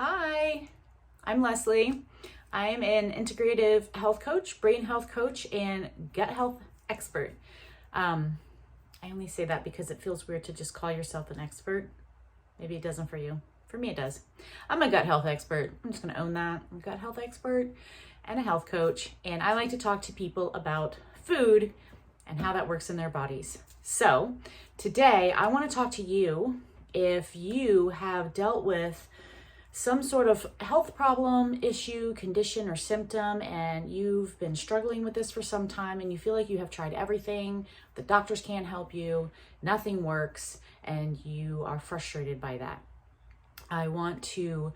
Hi, I'm Leslie. I'm an integrative health coach, brain health coach, and gut health expert. I only say that because it feels weird to just call yourself an expert. Maybe it doesn't for you. For me, it does. I'm a gut health expert. I'm just going to own that. I'm a gut health expert and a health coach, and I like to talk to people about food and how that works in their bodies. So, today I want to talk to you if you have dealt with some sort of health problem, issue, condition, or symptom, and you've been struggling with this for some time and you feel like you have tried everything, the doctors can't help you, nothing works, and you are frustrated by that. I want to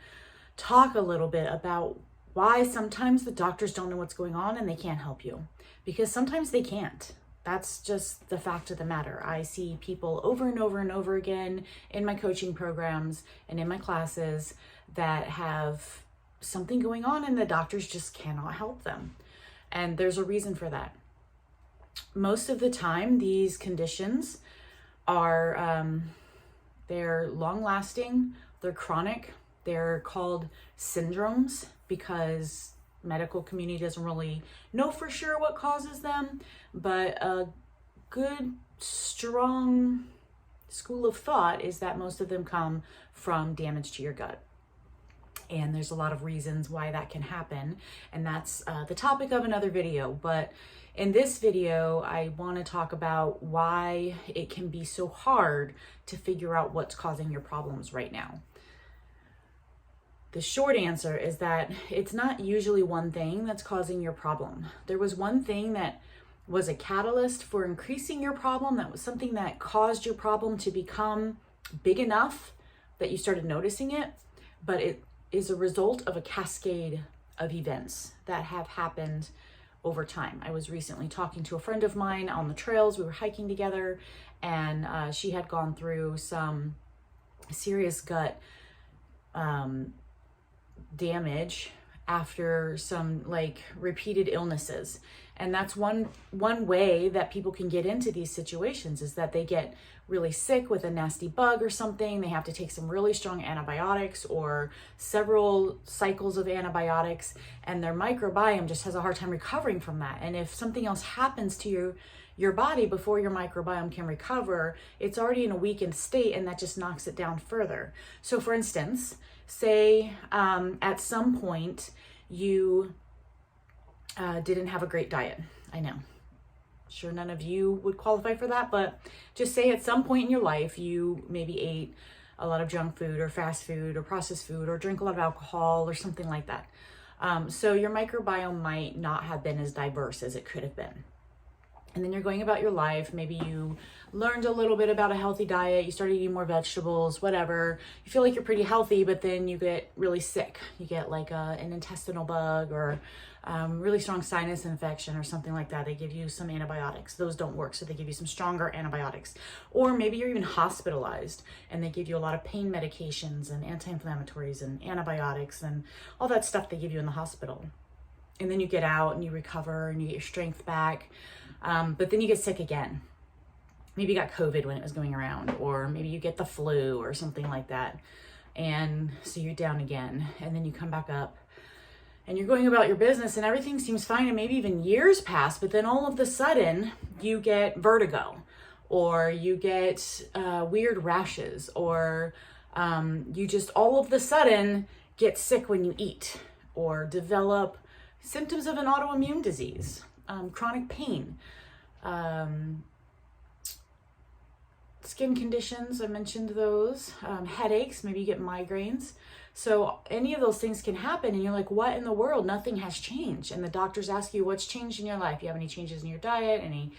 talk a little bit about why sometimes the doctors don't know what's going on and they can't help you, because sometimes they can't. That's just the fact of the matter. I see people over and over and over again in my coaching programs and in my classes that have something going on and the doctors just cannot help them. And there's a reason for that. Most of the time, these conditions are, they're long lasting, they're chronic, they're called syndromes because medical community doesn't really know for sure what causes them, but a good, strong school of thought is that most of them come from damage to your gut. And there's a lot of reasons why that can happen, and that's the topic of another video. But in this video, I want to talk about why it can be so hard to figure out what's causing your problems right now. The short answer is that it's not usually one thing that's causing your problem. There was one thing that was a catalyst for increasing your problem, that was something that caused your problem to become big enough that you started noticing it, but it is a result of a cascade of events that have happened over time. I was recently talking to a friend of mine on the trails. We were hiking together, and she had gone through some serious gut damage after some repeated illnesses. And that's one way that people can get into these situations, is that they get really sick with a nasty bug or something. They have to take some really strong antibiotics or several cycles of antibiotics, and their microbiome just has a hard time recovering from that. And if something else happens to your body before your microbiome can recover, it's already in a weakened state, and that just knocks it down further. So for instance, say at some point you didn't have a great diet. I know, sure none of you would qualify for that, but just say at some point in your life you maybe ate a lot of junk food or fast food or processed food or drink a lot of alcohol or something like that. So your microbiome might not have been as diverse as it could have been. And then you're going about your life. Maybe you learned a little bit about a healthy diet. You started eating more vegetables, whatever. You feel like you're pretty healthy, but then you get really sick. You get like an intestinal bug or really strong sinus infection or something like that. They give you some antibiotics. Those don't work, so they give you some stronger antibiotics. Or maybe you're even hospitalized and they give you a lot of pain medications and anti-inflammatories and antibiotics and all that stuff they give you in the hospital. And then you get out and you recover and you get your strength back. But then you get sick again. Maybe you got COVID when it was going around, or maybe you get the flu or something like that. And so you're down again, and then you come back up and you're going about your business and everything seems fine, and maybe even years pass, but then all of a sudden you get vertigo, or you get weird rashes, or you just all of a sudden get sick when you eat, or develop symptoms of an autoimmune disease, chronic pain, skin conditions, I mentioned those, headaches, maybe you get migraines. So any of those things can happen and you're like, what in the world? Nothing has changed. And the doctors ask you, what's changed in your life? You have any changes in your diet, any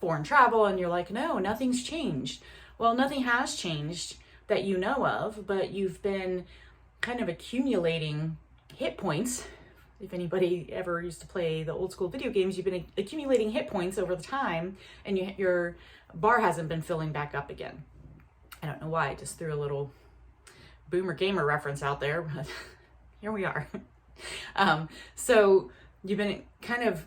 foreign travel? And you're like, no, nothing's changed. Well, nothing has changed that you know of, but you've been kind of accumulating hit points. If anybody ever used to play the old school video games, you've been accumulating hit points over the time, and your bar hasn't been filling back up again. I don't know why, I just threw a little boomer gamer reference out there, but here we are. So you've been kind of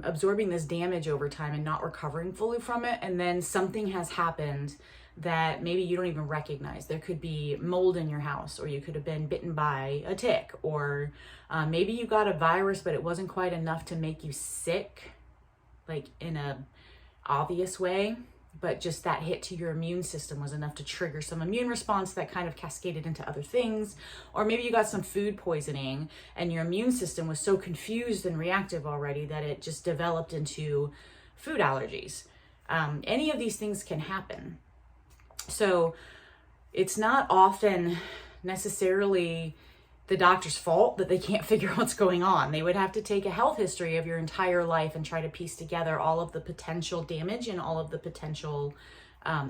absorbing this damage over time and not recovering fully from it, and then something has happened that maybe you don't even recognize. There could be mold in your house, or you could have been bitten by a tick, or maybe you got a virus, but it wasn't quite enough to make you sick, like in a obvious way, but just that hit to your immune system was enough to trigger some immune response that kind of cascaded into other things. Or maybe you got some food poisoning and your immune system was so confused and reactive already that it just developed into food allergies. Any of these things can happen. So it's not often necessarily the doctor's fault that they can't figure out what's going on. They would have to take a health history of your entire life and try to piece together all of the potential damage and all of the potential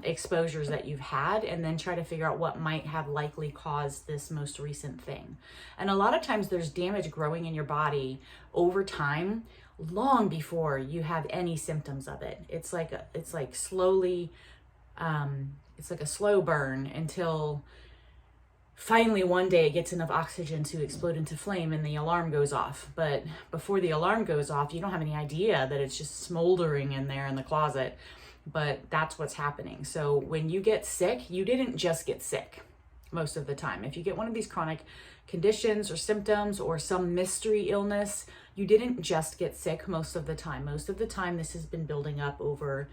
exposures that you've had, and then try to figure out what might have likely caused this most recent thing. And a lot of times there's damage growing in your body over time, long before you have any symptoms of it. It's like slowly, it's like a slow burn until finally one day it gets enough oxygen to explode into flame and the alarm goes off. But before the alarm goes off, you don't have any idea that it's just smoldering in there in the closet. But that's what's happening. So when you get sick, you didn't just get sick most of the time. If you get one of these chronic conditions or symptoms or some mystery illness, you didn't just get sick most of the time. Most of the time, this has been building up over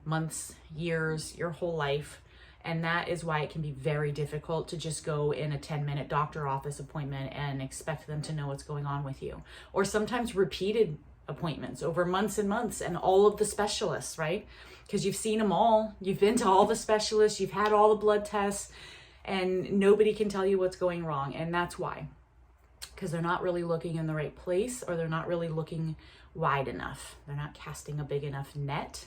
months, years, your whole life. And that is why it can be very difficult to just go in a 10-minute doctor office appointment and expect them to know what's going on with you. Or sometimes repeated appointments over months and months and all of the specialists, right? Because you've seen them all. You've been to all the specialists. You've had all the blood tests and nobody can tell you what's going wrong. And that's why. Because they're not really looking in the right place, or they're not really looking wide enough. They're not casting a big enough net.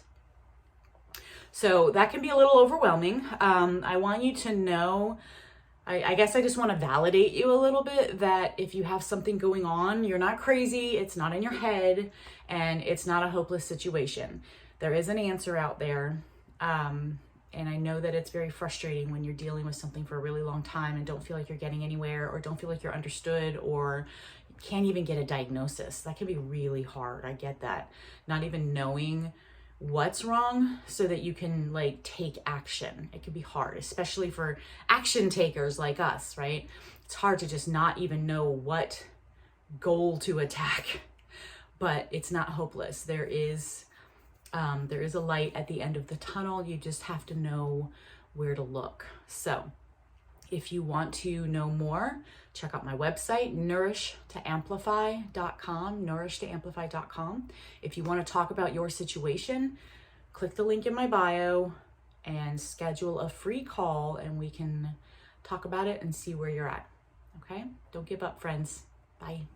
So that can be a little overwhelming. I want you to know, I guess I just want to validate you a little bit that if you have something going on, you're not crazy, it's not in your head, and it's not a hopeless situation. There is an answer out there. And I know that it's very frustrating when you're dealing with something for a really long time and don't feel like you're getting anywhere, or don't feel like you're understood, or can't even get a diagnosis. That can be really hard. I get that. Not even knowing what's wrong so that you can like take action. It can be hard, especially for action takers like us, right? It's hard to just not even know what goal to attack, but it's not hopeless. There is a light at the end of the tunnel. You just have to know where to look. So if you want to know more, check out my website, nourishtoamplify.com. If you want to talk about your situation, click the link in my bio and schedule a free call, and we can talk about it and see where you're at. Okay? Don't give up, friends. Bye.